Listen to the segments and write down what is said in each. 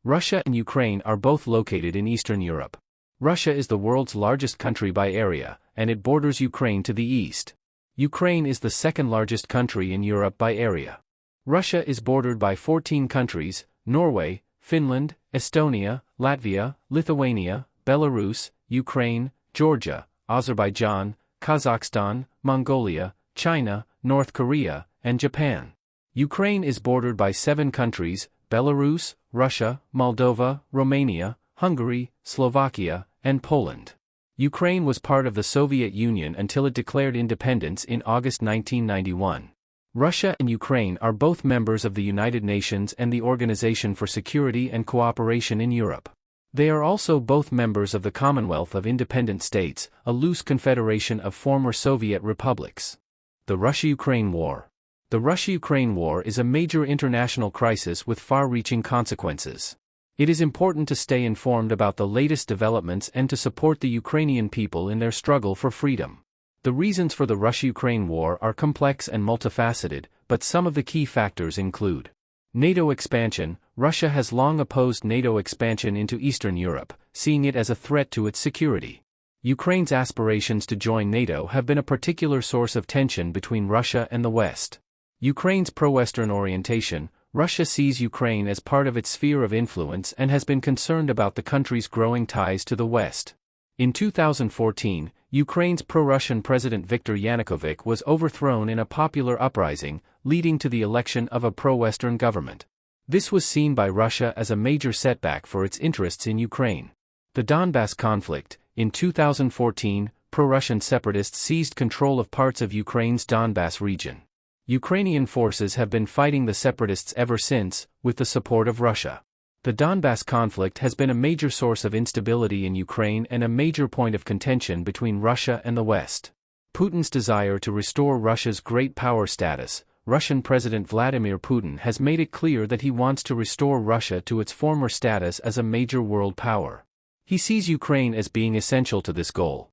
Russia and Ukraine are both located in Eastern Europe. Russia is the world's largest country by area, and it borders Ukraine to the east. Ukraine is the second largest country in Europe by area. Russia is bordered by 14 countries: Norway, Finland, Estonia, Latvia, Lithuania, Belarus, Ukraine, Georgia, Azerbaijan, Kazakhstan, Mongolia, China, North Korea, and Japan. Ukraine is bordered by 7 countries: Belarus, Russia, Moldova, Romania, Hungary, Slovakia, and Poland. Ukraine was part of the Soviet Union until it declared independence in August 1991. Russia and Ukraine are both members of the United Nations and the Organization for Security and Cooperation in Europe. They are also both members of the Commonwealth of Independent States, a loose confederation of former Soviet republics. The Russia-Ukraine War. The Russia-Ukraine War is a major international crisis with far-reaching consequences. It is important to stay informed about the latest developments and to support the Ukrainian people in their struggle for freedom. The reasons for the Russia-Ukraine War are complex and multifaceted, but some of the key factors include: NATO expansion. Russia has long opposed NATO expansion into Eastern Europe, seeing it as a threat to its security. Ukraine's aspirations to join NATO have been a particular source of tension between Russia and the West. Ukraine's pro-Western orientation. Russia sees Ukraine as part of its sphere of influence and has been concerned about the country's growing ties to the West. In 2014, Ukraine's pro-Russian President Viktor Yanukovych was overthrown in a popular uprising, leading to the election of a pro-Western government. This was seen by Russia as a major setback for its interests in Ukraine. The Donbas conflict. In 2014, pro-Russian separatists seized control of parts of Ukraine's Donbas region. Ukrainian forces have been fighting the separatists ever since, with the support of Russia. The Donbas conflict has been a major source of instability in Ukraine and a major point of contention between Russia and the West. Putin's desire to restore Russia's great power status. Russian President Vladimir Putin has made it clear that he wants to restore Russia to its former status as a major world power. He sees Ukraine as being essential to this goal.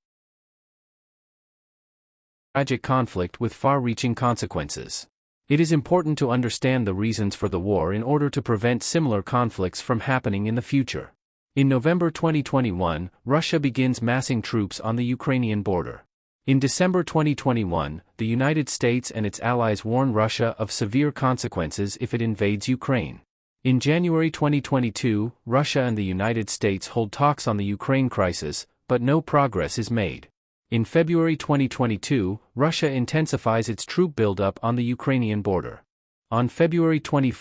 Tragic conflict with far-reaching consequences. It is important to understand the reasons for the war in order to prevent similar conflicts from happening in the future. In November 2021, Russia begins massing troops on the Ukrainian border. In December 2021, the United States and its allies warn Russia of severe consequences if it invades Ukraine. In January 2022, Russia and the United States hold talks on the Ukraine crisis, but no progress is made. In February 2022, Russia intensifies its troop buildup on the Ukrainian border. On February 21,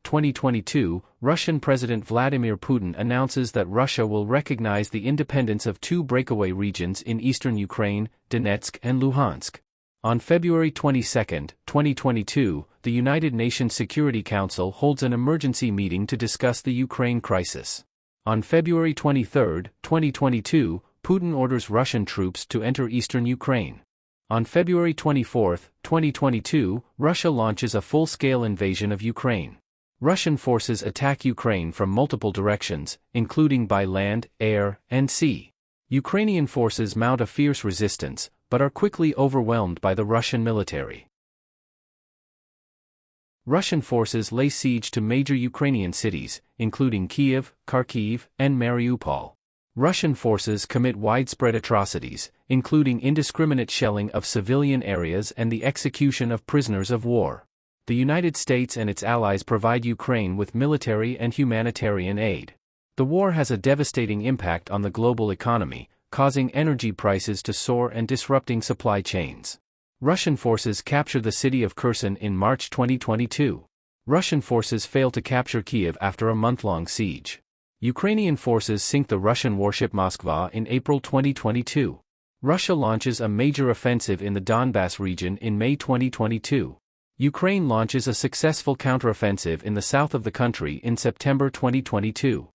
2022, Russian President Vladimir Putin announces that Russia will recognize the independence of 2 breakaway regions in eastern Ukraine, Donetsk and Luhansk. On February 22, 2022, the United Nations Security Council holds an emergency meeting to discuss the Ukraine crisis. On February 23, 2022, Putin orders Russian troops to enter eastern Ukraine. On February 24, 2022, Russia launches a full-scale invasion of Ukraine. Russian forces attack Ukraine from multiple directions, including by land, air, and sea. Ukrainian forces mount a fierce resistance, but are quickly overwhelmed by the Russian military. Russian forces lay siege to major Ukrainian cities, including Kiev, Kharkiv, and Mariupol. Russian forces commit widespread atrocities, including indiscriminate shelling of civilian areas and the execution of prisoners of war. The United States and its allies provide Ukraine with military and humanitarian aid. The war has a devastating impact on the global economy, causing energy prices to soar and disrupting supply chains. Russian forces capture the city of Kherson in March 2022. Russian forces fail to capture Kiev after a month-long siege. Ukrainian forces sink the Russian warship Moskva in April 2022. Russia launches a major offensive in the Donbas region in May 2022. Ukraine launches a successful counteroffensive in the south of the country in September 2022.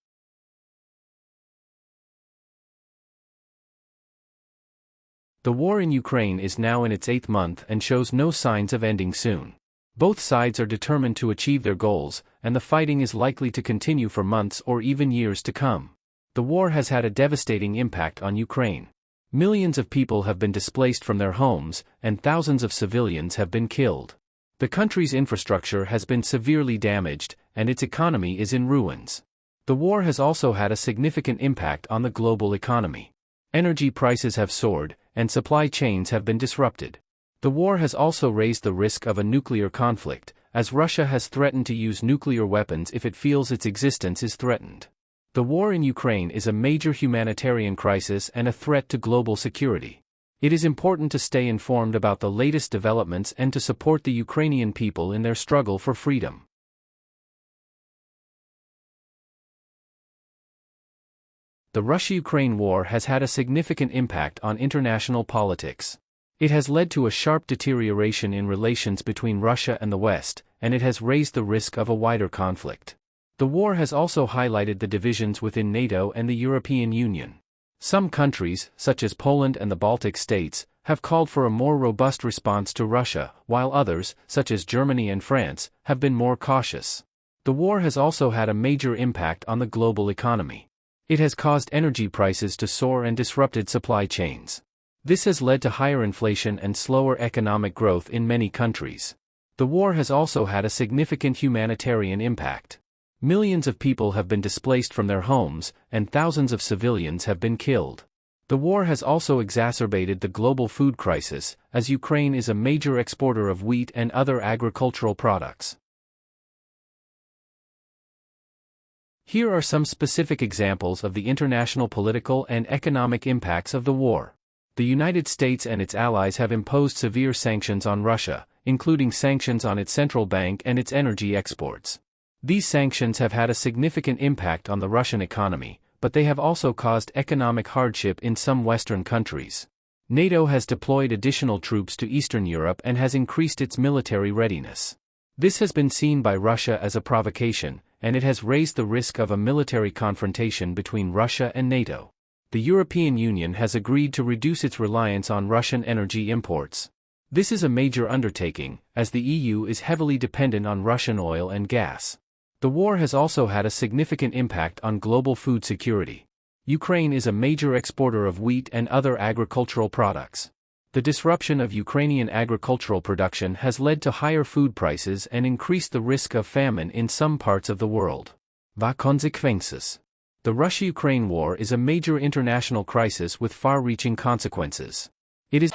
The war in Ukraine is now in its 8th month and shows no signs of ending soon. Both sides are determined to achieve their goals, and the fighting is likely to continue for months or even years to come. The war has had a devastating impact on Ukraine. Millions of people have been displaced from their homes, and thousands of civilians have been killed. The country's infrastructure has been severely damaged, and its economy is in ruins. The war has also had a significant impact on the global economy. Energy prices have soared, and supply chains have been disrupted. The war has also raised the risk of a nuclear conflict, as Russia has threatened to use nuclear weapons if it feels its existence is threatened. The war in Ukraine is a major humanitarian crisis and a threat to global security. It is important to stay informed about the latest developments and to support the Ukrainian people in their struggle for freedom. The Russia-Ukraine war has had a significant impact on international politics. It has led to a sharp deterioration in relations between Russia and the West, and it has raised the risk of a wider conflict. The war has also highlighted the divisions within NATO and the European Union. Some countries, such as Poland and the Baltic states, have called for a more robust response to Russia, while others, such as Germany and France, have been more cautious. The war has also had a major impact on the global economy. It has caused energy prices to soar and disrupted supply chains. This has led to higher inflation and slower economic growth in many countries. The war has also had a significant humanitarian impact. Millions of people have been displaced from their homes, and thousands of civilians have been killed. The war has also exacerbated the global food crisis, as Ukraine is a major exporter of wheat and other agricultural products. Here are some specific examples of the international political and economic impacts of the war. The United States and its allies have imposed severe sanctions on Russia, including sanctions on its central bank and its energy exports. These sanctions have had a significant impact on the Russian economy, but they have also caused economic hardship in some Western countries. NATO has deployed additional troops to Eastern Europe and has increased its military readiness. This has been seen by Russia as a provocation, and it has raised the risk of a military confrontation between Russia and NATO. The European Union has agreed to reduce its reliance on Russian energy imports. This is a major undertaking, as the EU is heavily dependent on Russian oil and gas. The war has also had a significant impact on global food security. Ukraine is a major exporter of wheat and other agricultural products. The disruption of Ukrainian agricultural production has led to higher food prices and increased the risk of famine in some parts of the world. Consequences. The Russia-Ukraine war is a major international crisis with far-reaching consequences. It is